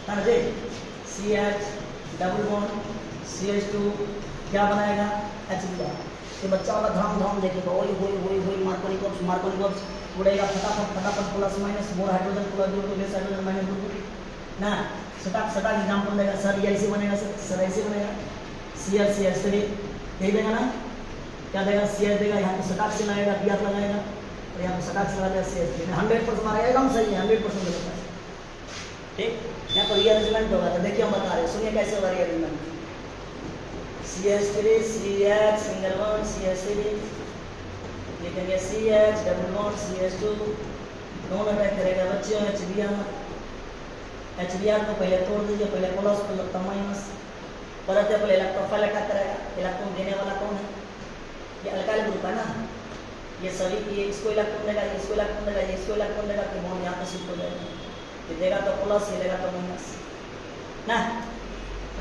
है ना जी, CH डबल बॉन्ड CH2 क्या बनाएगा, HBr। ये बच्चा वाला धाम धाम देखेगा, वही मार्कोनिक उड़ेगा फटाफट plus minus more hydrogen plus group less hydrogen minus group ना, सटाक एग्जांपल देगा सर, ये ऐसे बनेगा सर ऐसे बनेगा, CH CH3 यही देगा ना, क्या देगा CH देगा, यहाँ पे सटाक से लगाएगा, Br लगाएगा और यहाँ पे सटाक से लगाएगा CH3। 100% हमारा एकदम सही है, 100% गलत है। ठीक, यहाँ पर रीअरेंजमेंट होगा, तो देखिए हम बता रहे हैं, सुनिए कैसे होगा rearrangement. CH3 CH single bond CH3 लिखेंगे, CH डबल बॉन्ड CH2 दोनों अटैक करेगा बच्चों, HBr को पहले तोड़ दीजिए, पहले प्लस फिर माइनस, परत है पहले इलेक्ट्रोफाइल अटैक करेगा, इलेक्ट्रॉन देने वाला कौन है, ये अल्काइल ग्रुप है ना, ये सभी ये इसको इलेक्ट्रॉन देगा, ये इसको इलेक्ट्रॉन देगा, ये इसको इलेक्ट्रॉन देगा, तो बॉन्ड यहाँ पे शिफ्ट हो जाएगा, ये देगा तो प्लस, ये देगा तो माइनस ना,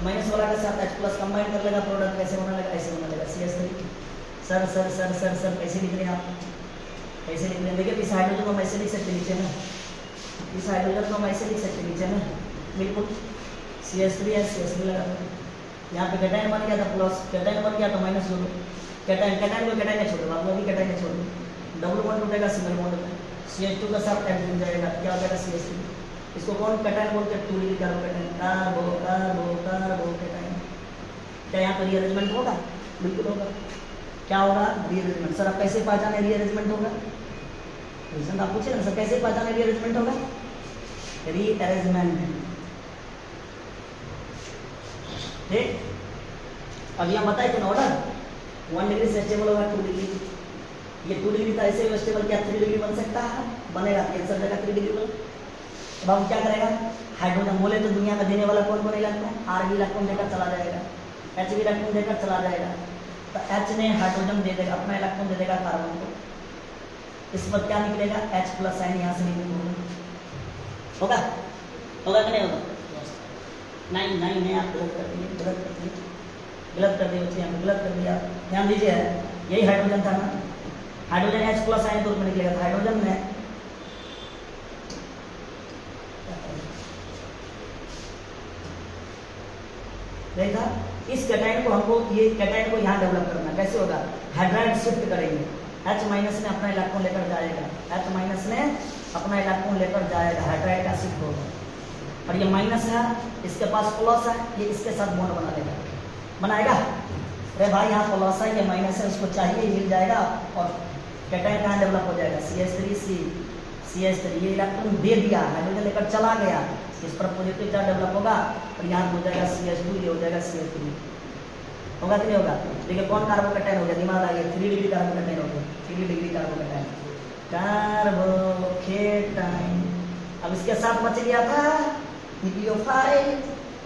माइनस वाला के साथ H प्लस कंबाइन कर लेगा, प्रोडक्ट कैसे बना लेगा, ऐसे बना लेगा CH3। Sir sir sir sir sir कैसे लिख रहे हैं आप, कैसे लिख रहे हैं, देखिए इस हाइड्रोजन को हम ऐसे लिख सकते नीचे में, इस हाइड्रोजन को हम ऐसे लिख सकते नीचे में, बिल्कुल CH3 है, CH3 लगा दो, यहाँ पे कैटायन बन गया था प्लस, कैटायन बन गया तो माइनस जोड़ो, कैटायन को कैटायन ने छोड़ो, आप भी कैटायन ने छोड़ो, डबल बॉन्ड टूटेगा सिंगल बॉन्ड में, CH2 का साथ H बन जाएगा, क्या हो जाएगा CH3। इसको कौन कैटायन बोलते हैं, 2 डिग्री कार्बो कैटायन, कार्बो कैटायन। क्या यहाँ पर रीअरेंजमेंट होगा, बिल्कुल होगा, क्या होगा रीअरेंजमेंट। सर आप कैसे पहचाने रीअरेंजमेंट होगा, क्वेश्चन आप पूछे ना सर, कैसे पहचाने रीअरेंजमेंट होगा, रीअरेंजमेंट। ठीक, अभी हम बताए थे ना ऑर्डर, 1 डिग्री से स्टेबल होगा 2 डिग्री, ये 2 डिग्री था ऐसे स्टेबल, क्या 3 डिग्री बन सकता है, बनेगा, कैंसर जगह 3 डिग्री बन। अब हम क्या करेगा, हाइड्रोजन बोले तो दुनिया में देने वाला कौन कौन इलेक्ट्रॉन, R भी इलेक्ट्रॉन देकर चला जाएगा, H भी इलेक्ट्रॉन देकर चला जाएगा, तो H ने हाइड्रोजन दे देगा, अपना इलेक्ट्रॉन दे देगा कार्बन को, इस पर क्या निकलेगा, H प्लस आयन यहाँ से निकलेगा, होगा होगा कि नहीं होगा, नहीं नहीं नहीं, आप गलत कर दिए, गलत कर दिए बच्चे, यहाँ पे गलत कर दिया, ध्यान दीजिए, यही हाइड्रोजन था ना, हाइड्रोजन H प्लस आयन के रूप में निकलेगा, तो हाइड्रोजन में नहीं था, इस कैटायन को हमको, ये कैटायन को यहाँ डेवलप करना, कैसे होगा, हाइड्राइड शिफ्ट करेंगे, H माइनस ने अपना इलेक्ट्रॉन लेकर जाएगा, H माइनस ने अपना इलेक्ट्रॉन लेकर जाएगा, हाइड्राइड का शिफ्ट होगा, और ये माइनस है, इसके पास प्लस है, ये इसके साथ बॉन्ड बना लेगा, बनाएगा, अरे भाई यहाँ प्लस है, ये माइनस है, उसको चाहिए मिल जाएगा, और कैटायन कहाँ डेवलप हो जाएगा, CH3 ये इलेक्ट्रॉन दे दिया, हाइड्रोजन लेकर चला गया, इस पर पॉजिटिव चार्ज डेवलप होगा, और यहाँ हो जाएगा CH2, ये हो जाएगा CH3, होगा कि नहीं होगा। देखिए कौन कार्बोकैटायन हो गया, दिमाग आ गया, 3 डिग्री कार्बोकैटायन हो गया, 3 डिग्री कार्बोकैटायन, कार्बोकैटायन। अब इसके साथ बच गया था न्यूक्लियोफाइल,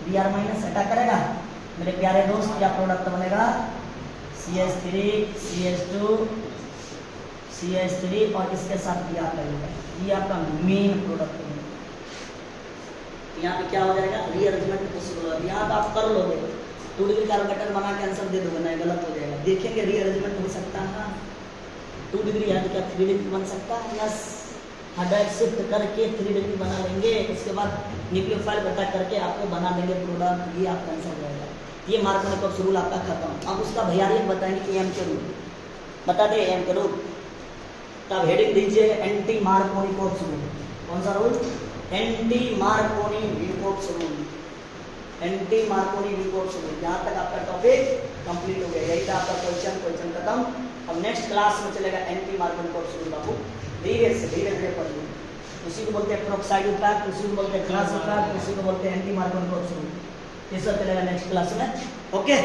Br माइनस हटा करेगा, मेरे प्यारे दोस्त, क्या प्रोडक्ट बनेगा, CH3 CH2 CH3 और इसके साथ Br करेगा, ये आपका मेन प्रोडक्ट है। यहाँ पे क्या हो जाएगा, रीअरेंजमेंट पॉसिबल होगा, यहाँ पे आप कर लोगे, 2 डिग्री कार्बोकैटायन बना के आंसर दे दोगे, नहीं गलत हो जाएगा, देखेंगे रीअरेंजमेंट हो सकता है, 2 डिग्री यहाँ पे क्या 3 डिग्री बन सकता है, यस, हाइड्राइड शिफ्ट करके 3 डिग्री बना लेंगे, उसके बाद न्यूक्लियोफाइल अटैक करके आपको बना देंगे प्रोडक्ट, ये आपका आंसर हो जाएगा। ये मार्कोनिक रूल आपका खत्म। अब उसका भैया बताएंगे कि एम के रूल, बता दें एम के रूल, तब हेडिंग दीजिए एंटी मार्कोनिक रूल, कौन सा रूल, एंटी मार्कोनी विकोट्स रूल, एंटी मार्कोनी विकोट्स रूल। यहाँ तक आपका टॉपिक कंप्लीट हो गया, यही था आपका क्वेश्चन खत्म। अब नेक्स्ट क्लास में चलेगा एंटी मार्कोनी रूल, बाबू धीरे धीरे पढ़िए। उसी को बोलते हैं प्रोक्साइड इफेक्ट, उसी को बोलते हैं क्लास इफेक्ट, उसी को बोलते हैं एंटी मार्कोनी रूल। ये सब चलेगा नेक्स्ट क्लास में। ओके,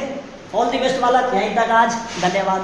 ऑल द बेस्ट वाला, यहीं तक आज, धन्यवाद।